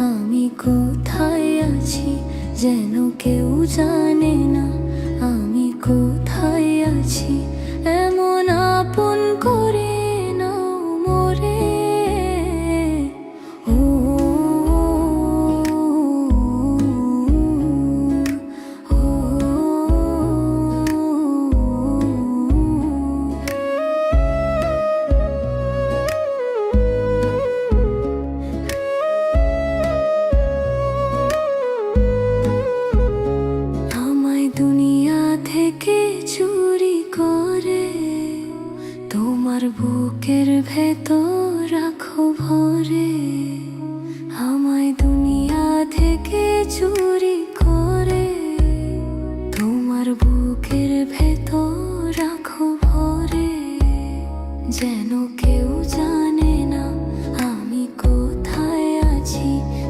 আমি কোথায় আছি যেন কেউ জানে না। আমি কোথায় আছি এমন আপন করে নাও মোরে। ও আমায় দুনিয়া থেকে চুরি করে তোমার বুকের ভেতর রাখো ভরে। আমায় দুনিয়া থেকে চুরি